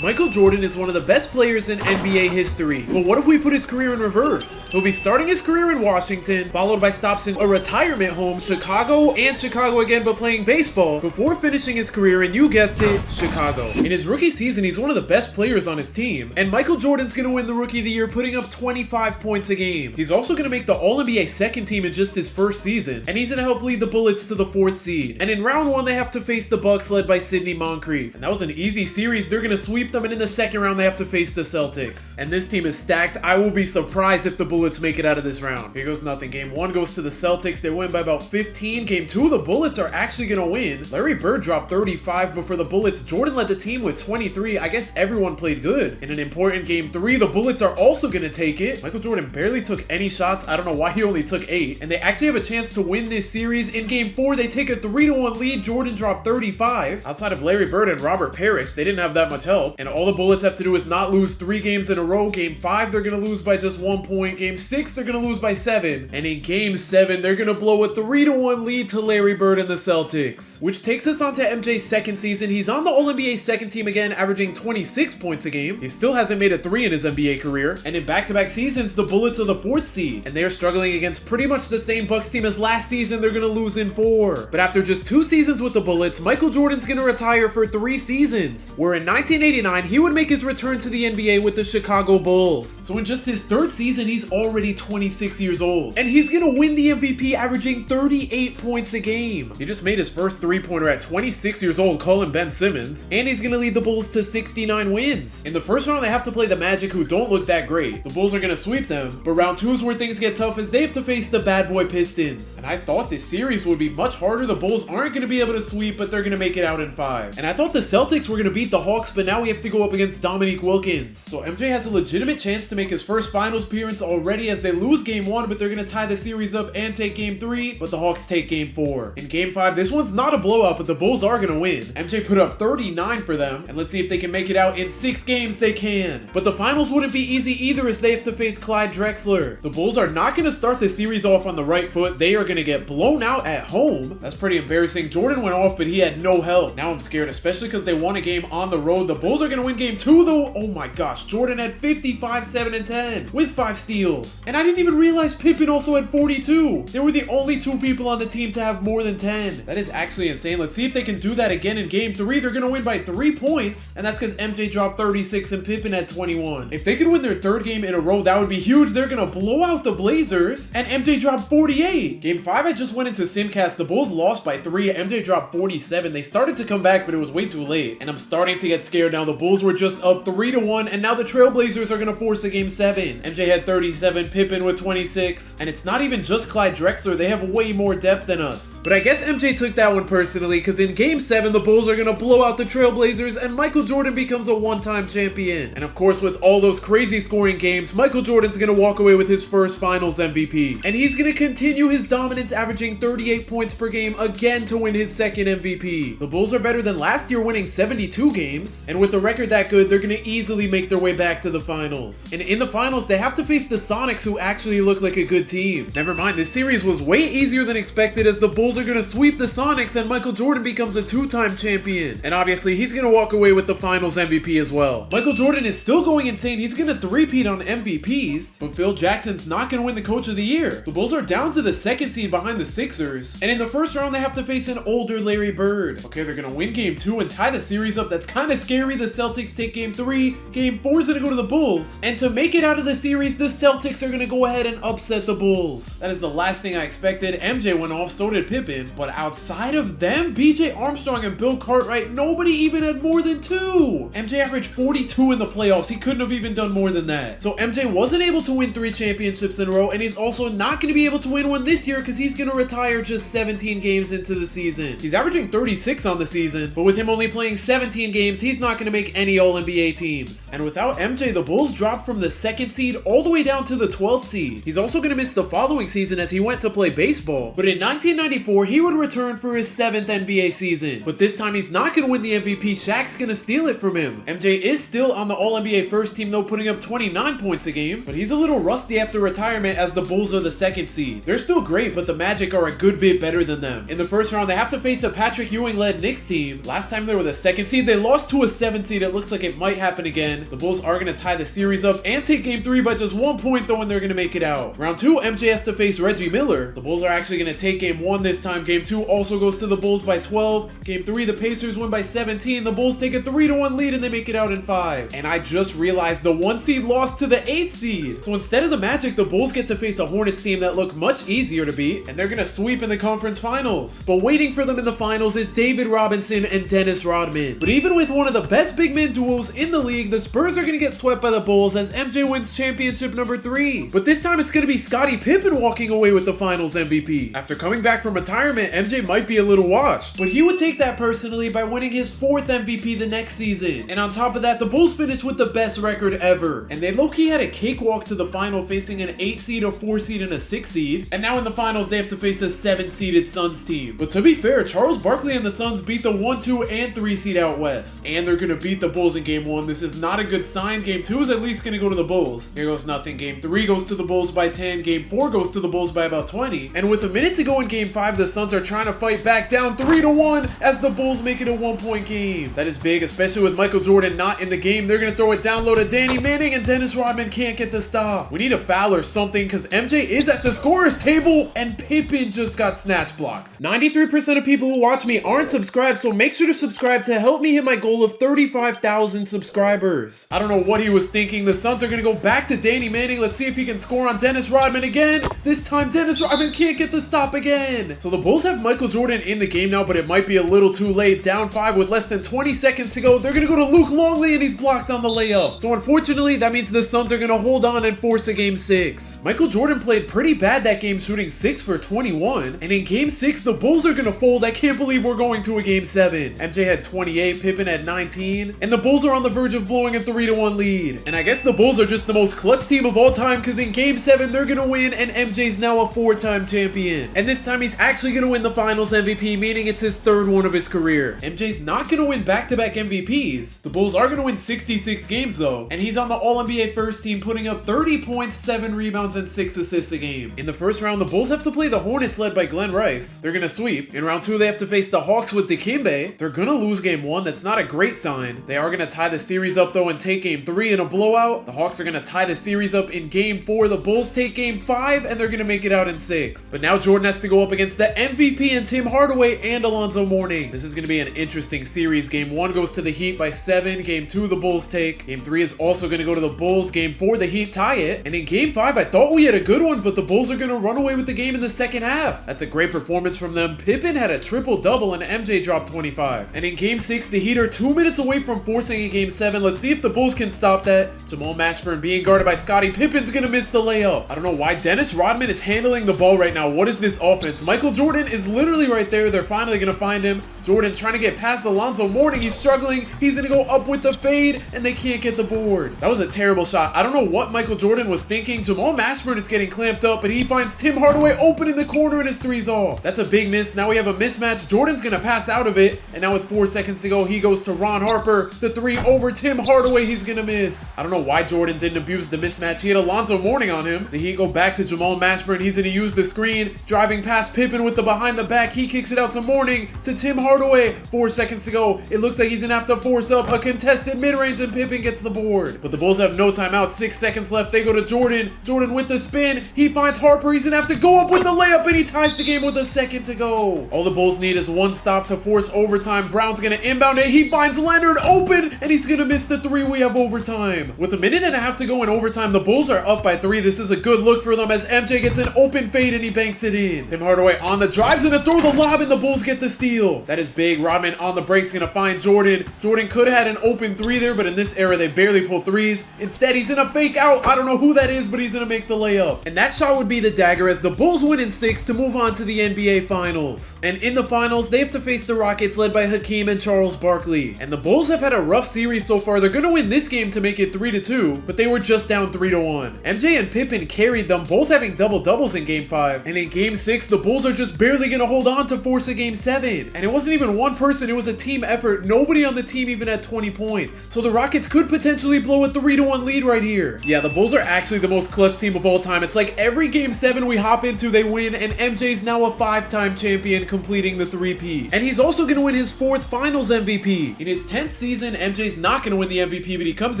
Michael Jordan is one of the best players in NBA history, but what if we put his career in reverse? He'll be starting his career in Washington, followed by stops in a retirement home, Chicago, and Chicago again, but playing baseball, before finishing his career in, you guessed it, Chicago. In his rookie season, he's one of the best players on his team, and Michael Jordan's gonna win the Rookie of the Year, putting up 25 points a game. He's also gonna make the All-NBA second team in just his first season, and he's gonna help lead the Bullets to the 4th seed. And in round 1, they have to face the Bucks led by Sidney Moncrief, and that was an easy series. They're gonna sweep them, and in the second round they have to face the Celtics. And this team is stacked. I will be surprised if the Bullets make it out of this round. Here goes nothing. Game 1 goes to the Celtics. They win by about 15. Game 2, the Bullets are actually gonna win. Larry Bird dropped 35, but for the Bullets, Jordan led the team with 23. I guess everyone played good. In an important Game 3, the Bullets are also gonna take it. Michael Jordan barely took any shots. I don't know why he only took 8. And they actually have a chance to win this series. In Game 4, they take a 3-1 lead. Jordan dropped 35. Outside of Larry Bird and Robert Parrish, they didn't have that much help. And all the Bullets have to do is not lose 3 games in a row. Game 5, they're gonna lose by just 1 point. Game 6, they're gonna lose by 7. And in Game 7, they're gonna blow a 3-1 lead to Larry Bird and the Celtics. Which takes us on to MJ's second season. He's on the All-NBA second team again, averaging 26 points a game. He still hasn't made a 3 in his NBA career. And in back-to-back seasons, the Bullets are the 4th seed. And they are struggling against pretty much the same Bucks team as last season. They're gonna lose in 4. But after just 2 seasons with the Bullets, Michael Jordan's gonna retire for 3 seasons. Where in 1989, he would make his return to the NBA with the Chicago Bulls. So in just his 3rd season, he's already 26 years old. And he's gonna win the MVP, averaging 38 points a game. He just made his first 3-pointer at 26 years old, calling Ben Simmons. And he's gonna lead the Bulls to 69 wins. In the first round, they have to play the Magic, who don't look that great. The Bulls are gonna sweep them. But round 2 is where things get tough, as they have to face the bad boy Pistons. And I thought this series would be much harder. The Bulls aren't gonna be able to sweep, but they're gonna make it out in 5. And I thought the Celtics were gonna beat the Hawks, but now we have to go up against Dominique Wilkins. So MJ has a legitimate chance to make his first finals appearance already, as they lose Game 1, but they're gonna tie the series up and take Game 3, but the Hawks take Game 4. In Game 5, this one's not a blowout, but the Bulls are gonna win. MJ put up 39 for them, and let's see if they can make it out. In 6 games, they can. But the finals wouldn't be easy either, as they have to face Clyde Drexler. The Bulls are not gonna start the series off on the right foot. They are gonna get blown out at home. That's pretty embarrassing. Jordan went off, but he had no help. Now I'm scared, especially because they won a game on the road. The Bulls are gonna win Game 2 though. Oh my gosh, Jordan had 55, 7, and 10 with 5 steals. And I didn't even realize Pippen also had 42. They were the only 2 people on the team to have more than 10. That is actually insane. Let's see if they can do that again in Game 3. They're gonna win by 3 points, and that's because MJ dropped 36 and Pippen had 21. If they could win their 3rd game in a row, that would be huge. They're gonna blow out the Blazers, and MJ dropped 48. Game 5, I just went into Simcast. The Bulls lost by 3. MJ dropped 47. They started to come back, but it was way too late. And I'm starting to get scared now. The Bulls were just up 3-1, and now the Trailblazers are gonna force a Game 7. MJ had 37, Pippen with 26. And it's not even just Clyde Drexler. They have way more depth than us. But I guess MJ took that one personally, because in Game 7, the Bulls are gonna blow out the Trailblazers, and Michael Jordan becomes a 1-time champion. And of course, with all those crazy scoring games, Michael Jordan's gonna walk away with his first Finals MVP. And he's gonna continue his dominance, averaging 38 points per game again to win his 2nd MVP. The Bulls are better than last year, winning 72 games. And with the record that good, they're gonna easily make their way back to the finals. And in the finals, they have to face the Sonics, who actually look like a good team. Never mind, this series was way easier than expected, as the Bulls are gonna sweep the Sonics, and Michael Jordan becomes a 2-time champion. And obviously, he's gonna walk away with the Finals MVP as well. Michael Jordan is still going insane. He's gonna 3-peat on MVPs, but Phil Jackson's not gonna win the Coach of the Year. The Bulls are down to the 2nd seed behind the Sixers, and in the first round, they have to face an older Larry Bird. Okay, they're gonna win Game 2 and tie the series up. That's kind of scary. The Celtics take Game 3. Game 4 is gonna go to the Bulls, and to make it out of the series, the Celtics are gonna go ahead and upset the Bulls. That is the last thing I expected. MJ went off, so did Pippen, but outside of them, BJ Armstrong and Bill Cartwright, nobody even had more than 2. MJ averaged 42 in the playoffs. He couldn't have even done more than that. So MJ wasn't able to win 3 championships in a row, and he's also not going to be able to win one this year, because he's going to retire just 17 games into the season. He's averaging 36 on the season, but with him only playing 17 games, he's not going to make any All-NBA teams. And without MJ, the Bulls dropped from the 2nd seed all the way down to the 12th seed. He's also going to miss the following season, as he went to play baseball. But in 1994, he would return for his 7th NBA season. But this time, he's not going to win the MVP. Shaq's going to steal it from him. MJ is still on the All-NBA first team, though, putting up 29 points a game. But he's a little rusty after retirement, as the Bulls are the 2nd seed. They're still great, but the Magic are a good bit better than them. In the first round, they have to face a Patrick Ewing-led Knicks team. Last time they were the 2nd seed, they lost to a 7th seed, it looks like it might happen again. The Bulls are going to tie the series up and take game 3 by just 1 point though, and they're going to make it out. Round 2, MJ has to face Reggie Miller. The Bulls are actually going to take game 1 this time. Game 2 also goes to the Bulls by 12. Game 3, the Pacers win by 17. The Bulls take a 3-1 lead and they make it out in 5. And I just realized the 1 seed lost to the 8 seed. So instead of the Magic, the Bulls get to face a Hornets team that look much easier to beat, and they're going to sweep in the conference finals. But waiting for them in the finals is David Robinson and Dennis Rodman. But even with one of the best big man duos in the league, the Spurs are going to get swept by the Bulls as MJ wins championship number 3. But this time it's going to be Scottie Pippen walking away with the finals MVP. After coming back from retirement, MJ might be a little washed, but he would take that personally by winning his 4th MVP the next season. And on top of that, the Bulls finished with the best record ever. And they low-key had a cakewalk to the final, facing an 8 seed, a 4 seed, and a 6 seed. And now in the finals, they have to face a 7 seeded Suns team. But to be fair, Charles Barkley and the Suns beat the 1, 2, and 3 seed out west. And they're going to beat the Bulls in game 1. This is not a good sign. Game 2 is at least going to go to the Bulls. Here goes nothing. Game 3 goes to the Bulls by 10. Game 4 goes to the Bulls by about 20. And with a minute to go in game 5, the Suns are trying to fight back, down 3-1 as the Bulls make it a 1-point game. That is big, especially with Michael Jordan not in the game. They're going to throw it down low to Danny Manning, and Dennis Rodman can't get the stop. We need a foul or something because MJ is at the scorer's table and Pippen just got snatch blocked. 93% of people who watch me aren't subscribed, so make sure to subscribe to help me hit my goal of 35,000 subscribers. I don't know what he was thinking. The Suns are going to go back to Danny Manning. Let's see if he can score on Dennis Rodman again. This time Dennis Rodman can't get the stop again. So the Bulls have Michael Jordan in the game now, but it might be a little too late. Down 5 with less than 20 seconds to go. They're going to go to Luke Longley and he's blocked on the layup. So unfortunately, that means the Suns are going to hold on and force a game 6. Michael Jordan played pretty bad that game, shooting 6 for 21. And in game 6, the Bulls are going to fold. I can't believe we're going to a game 7. MJ had 28, Pippen had 19, and the Bulls are on the verge of blowing a 3-1 lead. And I guess the Bulls are just the most clutch team of all time because in game 7, they're going to win and MJ's now a 4-time champion. And this time he's actually going to win the finals MVP, meaning it's his 3rd one of his career. MJ's not going to win back-to-back MVPs. The Bulls are going to win 66 games though, and he's on the All-NBA first team, putting up 30 points, 7 rebounds, and 6 assists a game. In the first round, the Bulls have to play the Hornets led by Glenn Rice. They're going to sweep. In round 2, they have to face the Hawks with Dikembe. They're going to lose game 1. That's not a great sign. They are going to tie the series up though and take game 3 in a blowout. The Hawks are going to tie the series up in game 4. The Bulls take game 5 and they're going to make it out in 6. But now Jordan has to go up against the MVP and Tim Hardaway and Alonzo Mourning. This is going to be an interesting series. Game 1 goes to the Heat by 7. Game 2, the Bulls take. Game 3 is also going to go to the Bulls. Game 4, the Heat tie it. And in game 5, I thought we had a good one, but the Bulls are going to run away with the game in the second half. That's a great performance from them. Pippen had a triple-double and MJ dropped 25. And in game 6, the Heat are 2 minutes away from forcing a game 7. Let's see if the Bulls can stop that. Jamal Mashburn being guarded by Scottie Pippen's going to miss the layup. I don't know why Dennis Rodman is handling the ball right now. What is this offense? Michael Jordan is literally right there. They're finally going to find him. Jordan trying to get past Alonzo Mourning. He's struggling. He's going to go up with the fade, and they can't get the board. That was a terrible shot. I don't know what Michael Jordan was thinking. Jamal Mashburn is getting clamped up, but he finds Tim Hardaway open in the corner, and his three's off. That's a big miss. Now we have a mismatch. Jordan's going to pass out of it, and now with 4 seconds to go, he goes to Ron Harper. The 3 over Tim Hardaway. He's going to miss. I don't know why Jordan didn't abuse the mismatch. He had Alonzo Mourning on him. The Heat go back to Jamal Mashburn. He's going to use the screen, driving past Pippen with the behind the back. He kicks it out to Mourning, to Tim Hardaway. 4 seconds to go. It looks like he's going to have to force up a contested mid-range, and Pippen gets the board. But the Bulls have no timeout. 6 seconds left. They go to Jordan. Jordan with the spin. He finds Harper. He's going to have to go up with the layup, and he ties the game with a second to go. All the Bulls need is 1 stop to force overtime. Brown's going to inbound it. He finds Leonard open, and he's going to miss the 3. We have overtime. With a minute and a half to go in overtime, the Bulls are up by 3. This is a good look for them as MJ gets an open fade, and he banks it in. Tim Hardaway on the drive's going to throw the lob, and the Bulls get the steal. That is big. Rodman on the break's going to find Jordan. Jordan could have had an open 3 there, but in this era, they barely pull 3s. Instead, he's in a fake out. I don't know who that is, but he's going to make the layup. And that shot would be the dagger as the Bulls win in 6 to move on to the NBA Finals. And in the Finals, they have to face the Rockets led by Hakeem and Charles Barkley. And the Bulls have had a rough series so far. They're going to win this game to make it 3-2, but they were just down 3-1. MJ and Pippen carried them, both having double-doubles in Game 5. And in Game 6, the Bulls are just barely going to hold on to force a Game 7. And it wasn't wasn't even one person, it was a team effort. Nobody on the team even had 20 points. So the Rockets could potentially blow a 3-1 lead right here. Yeah, the Bulls are actually the most clutch team of all time. It's like every game 7 we hop into, they win, and MJ's now a 5-time champion, completing the 3-peat. And he's also gonna win his 4th finals MVP. In his 10th season, MJ's not gonna win the MVP, but he comes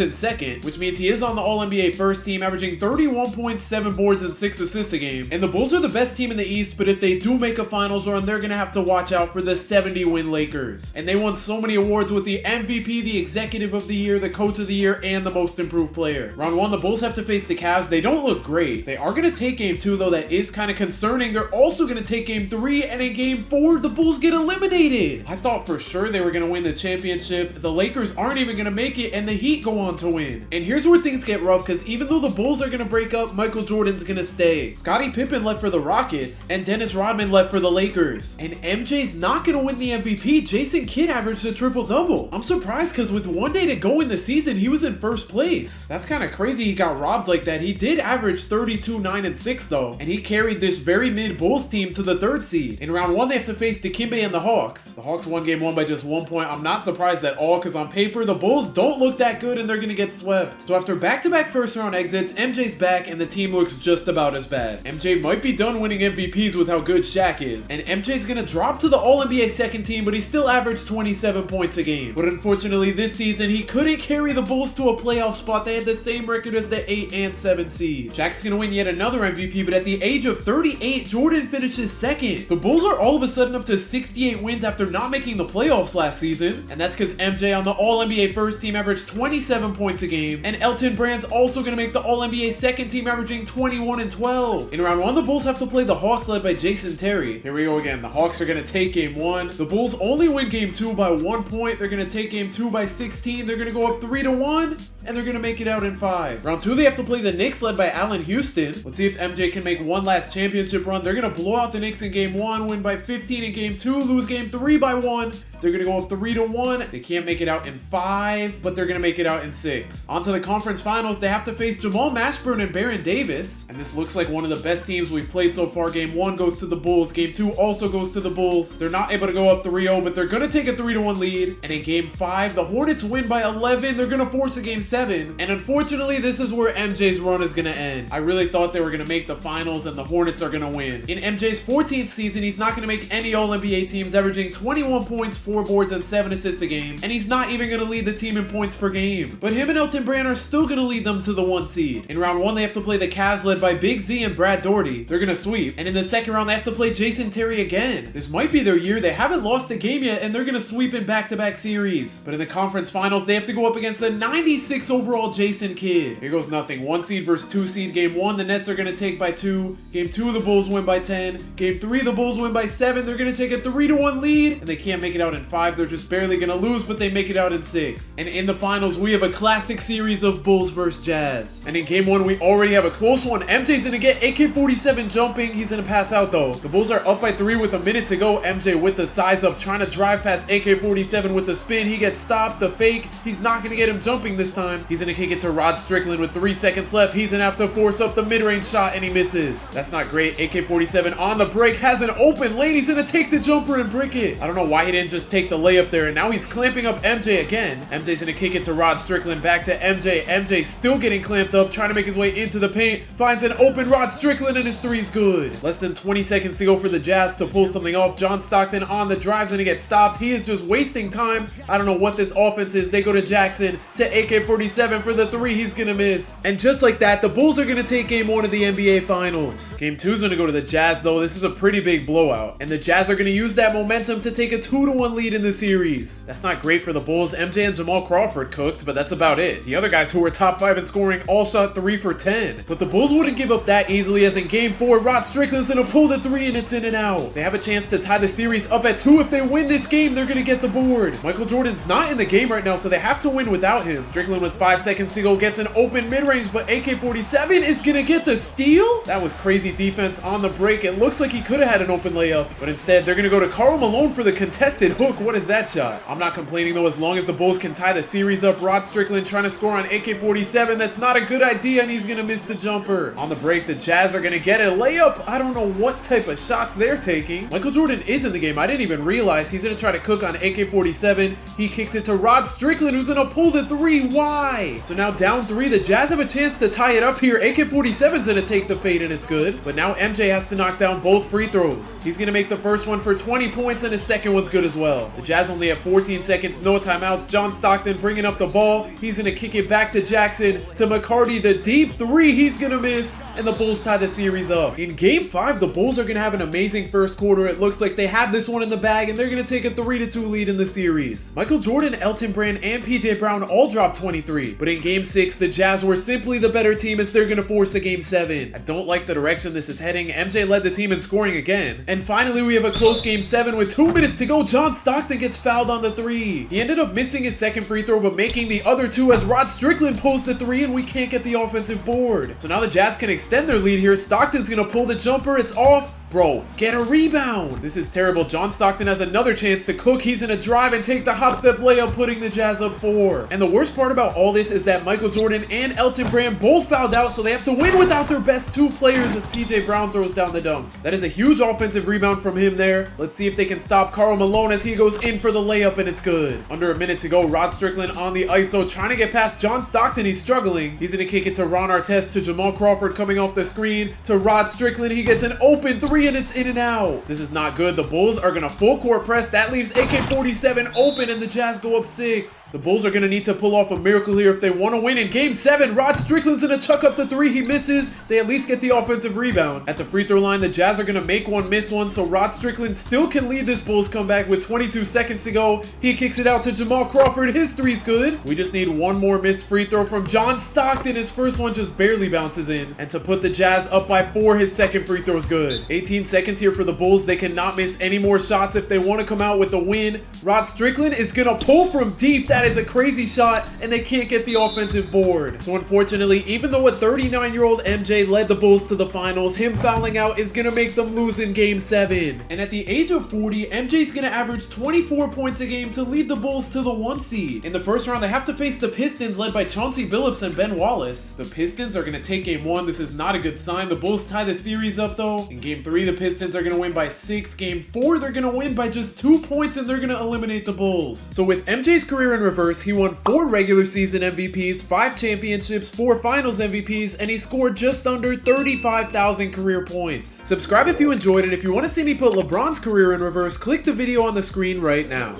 in 2nd, which means he is on the All-NBA first team, averaging 31.7 boards and 6 assists a game. And the Bulls are the best team in the East, but if they do make a finals run, they're gonna have to watch out for the 70-win Lakers. And they won so many awards with the MVP, the Executive of the Year, the Coach of the Year, and the Most Improved Player. Round 1, the Bulls have to face the Cavs. They don't look great. They are gonna take game 2, though. That is kind of concerning. They're also gonna take game 3, and in game 4, the Bulls get eliminated. I thought for sure they were gonna win the championship. The Lakers aren't even gonna make it, and the Heat go on to win. And here's where things get rough, because even though the Bulls are gonna break up, Michael Jordan's gonna stay. Scottie Pippen left for the Rockets, and Dennis Rodman left for the Lakers. And MJ's not gonna win the MVP. Jason Kidd averaged a triple-double. I'm surprised, because with 1 day to go in the season, he was in first place. That's kind of crazy he got robbed like that. He did average 32, 9, and 6 though, and he carried this very mid Bulls team to the 3rd seed. In round 1, they have to face Dikembe and the Hawks. The Hawks won game 1 by just 1 point. I'm not surprised at all, because on paper, the Bulls don't look that good and they're gonna get swept. So after back-to-back first-round exits, MJ's back and the team looks just about as bad. MJ might be done winning MVPs with how good Shaq is, and MJ's gonna drop to the All-NBA second team, but he still averaged 27 points a game. But unfortunately, this season, he couldn't carry the Bulls to a playoff spot. They had the same record as the 8 and 7 seed. Shaq's gonna win yet another MVP, but at the age of 38, Jordan finishes 2nd. The Bulls are all of a sudden up to 68 wins after not making the playoffs last season, and that's because MJ on the All-NBA first team averaged 27 points a game, and Elton Brand's also gonna make the All-NBA second team, averaging 21 and 12. In round 1, the Bulls have to play the Hawks led by Jason Terry. Here we go again. The Hawks are gonna take game 1. The Bulls only win game 2 by 1 point. They're gonna take game 2 by 16. They're gonna go up 3-1, and they're gonna make it out in 5. Round 2, they have to play the Knicks led by Allen Houston. Let's see if MJ can make one last championship run. They're gonna blow out the Knicks in game 1, win by 15 in game 2, lose game 3 by 1. They're gonna go up 3-1. They can't make it out in 5, but they're gonna make it out in 6. On to the conference finals. They have to face Jamal Mashburn and Baron Davis, and this looks like one of the best teams we've played so far. Game 1 goes to the Bulls. Game 2 also goes to the Bulls. They're not able to go up 3-0, but they're gonna take a 3-1 lead. And in game 5, the Hornets win by 11. They're gonna force a game 7, and unfortunately, this is where MJ's run is gonna end. I really thought they were gonna make the finals, and the Hornets are gonna win. In MJ's 14th season, he's not gonna make any All-NBA teams, averaging 21 points, 4 boards, and 7 assists a game, and he's not even gonna lead the team in points per game. But him and Elton Brand are still gonna lead them to the 1 seed. In round 1, they have to play the Cavs led by Big Z and Brad Daugherty. They're gonna sweep. And in the second round, they have to play Jason Terry again. This might be their year. They haven't lost a game yet, and they're gonna sweep in back-to-back series. But in the conference finals, they have to go up against the 96 overall Jason Kidd. Here goes nothing. 1 seed versus 2 seed. Game 1, the Nets are gonna take by 2. Game 2, the Bulls win by 10. Game 3, the Bulls win by 7. They're gonna take a 3-1 lead, and they can't make it out in 5. They're just barely gonna lose, but they make it out in 6. And in the finals, we have a classic series of Bulls versus Jazz. And in game 1, we already have a close one. MJ's gonna get AK-47 jumping. He's gonna pass out though. The Bulls are up by 3 with a minute to go. MJ with the size up, trying to drive past AK-47 with the spin. He gets stopped. The fake. He's not gonna get him jumping this time. He's gonna kick it to Rod Strickland with 3 seconds left. He's gonna have to force up the mid-range shot, and he misses. That's not great. AK-47 on the break, has an open lane. He's gonna take the jumper and brick it. I don't know why he didn't just take the layup there, and now he's clamping up MJ again. MJ's gonna kick it to Rod Strickland, back to MJ. MJ still getting clamped up, trying to make his way into the paint. Finds an open Rod Strickland, and his three's good. Less than 20 seconds to go for the Jazz to pull something off. John Stockton on the drives, and he gets stopped. He is just wasting time. I don't know what this offense is. They go to Jackson, to AK-47 for the 3. He's gonna miss. And just like that, the Bulls are gonna take game 1 of the NBA Finals. Game 2 is gonna go to the Jazz, though. This is a pretty big blowout, and the Jazz are gonna use that momentum to take a 2-1 lead in the series. That's not great for the Bulls. MJ and Jamal Crawford cooked, but that's about it. The other guys who were top 5 in scoring all shot 3 for 10. But the Bulls wouldn't give up that easily, as in game 4, Rod Strickland's gonna pull the 3, and it's in and out. They have a chance to tie the series up at 2. If they win this game, they're gonna get the board. Michael Jordan's not in the game right now, so they have to win without him. Strickland with 5 seconds to go gets an open mid-range, but AK-47 is gonna get the steal? That was crazy defense on the break. It looks like he could have had an open layup, but instead they're gonna go to Karl Malone for the contested hook. What is that shot? I'm not complaining though, as long as the Bulls can tie the series up. Rod Strickland trying to score on AK-47. That's not a good idea, and he's gonna miss the jumper. On the break, the Jazz are gonna get a layup. I don't know what type of shots they're taking. Michael Jordan is in the game. I didn't even realize. He's gonna try to cook on AK-47. He kicks it to Rod Strickland, who's gonna pull the three. Why? So now down 3, the Jazz have a chance to tie it up here. AK-47's gonna take the fade, and it's good. But now MJ has to knock down both free throws. He's gonna make the first one for 20 points, and his second one's good as well. The Jazz only have 14 seconds, no timeouts. John Stockton bringing up the ball. He's gonna kick it back to Jackson, to McCarty, the deep 3. He's gonna miss, and the Bulls tie the series up. In game 5, the Bulls are gonna have an amazing first quarter. It looks like they have this one in the bag, and they're gonna take a 3-2 lead in the series. Michael Jordan, Elton Brand, and PJ Brown all dropped 23, but in game 6, the Jazz were simply the better team as they're gonna force a game 7. I don't like the direction this is heading. MJ led the team in scoring again. And finally, we have a close game 7 with 2 minutes to go. John Stockton gets fouled on the 3. He ended up missing his second free throw, but making the other 2 as Rod Strickland pulls the 3, and we can't get the offensive board. So now the Jazz can extend their lead here. Stockton's gonna pull the jumper. It's off. Bro, get a rebound. This is terrible. John Stockton has another chance to cook. He's gonna drive and take the hop-step layup, putting the Jazz up 4. And the worst part about all this is that Michael Jordan and Elton Brand both fouled out, so they have to win without their best 2 players as PJ Brown throws down the dunk. That is a huge offensive rebound from him there. Let's see if they can stop Karl Malone as he goes in for the layup, and it's good. Under a minute to go, Rod Strickland on the ISO, trying to get past John Stockton. He's struggling. He's gonna kick it to Ron Artest, to Jamal Crawford coming off the screen, to Rod Strickland. He gets an open 3, and it's in and out. This is not good. The Bulls are gonna full court press. That leaves AK-47 open, and the Jazz go up 6. The Bulls are gonna need to pull off a miracle here if they want to win in game 7. Rod Strickland's gonna chuck up the 3. He misses. They at least get the offensive rebound. At the free throw line, the Jazz are gonna make one, miss one, so Rod Strickland still can lead this Bulls comeback with 22 seconds to go. He kicks it out to Jamal Crawford. His 3's good. We just need one more missed free throw from John Stockton. His first one just barely bounces in. And to put the Jazz up by 4, his second free throw's good. 18 seconds here for the Bulls. They cannot miss any more shots if they want to come out with the win. Rod Strickland is gonna pull from deep. That is a crazy shot, and they can't get the offensive board. So unfortunately, even though a 39-year-old MJ led the Bulls to the finals, him fouling out is gonna make them lose in game 7. And at the age of 40, MJ's gonna average 24 points a game to lead the Bulls to the 1 seed. In the first round, they have to face the Pistons led by Chauncey Billups and Ben Wallace. The Pistons are gonna take game 1. This is not a good sign. The Bulls tie the series up though. In game 3, the Pistons are gonna win by 6. Game 4, they're gonna win by just 2 points, and they're gonna eliminate the Bulls. So with MJ's career in reverse, he won 4 regular season MVPs, 5 championships, 4 finals MVPs, and he scored just under 35,000 career points. Subscribe if you enjoyed it. If you want to see me put LeBron's career in reverse, click the video on the screen right now.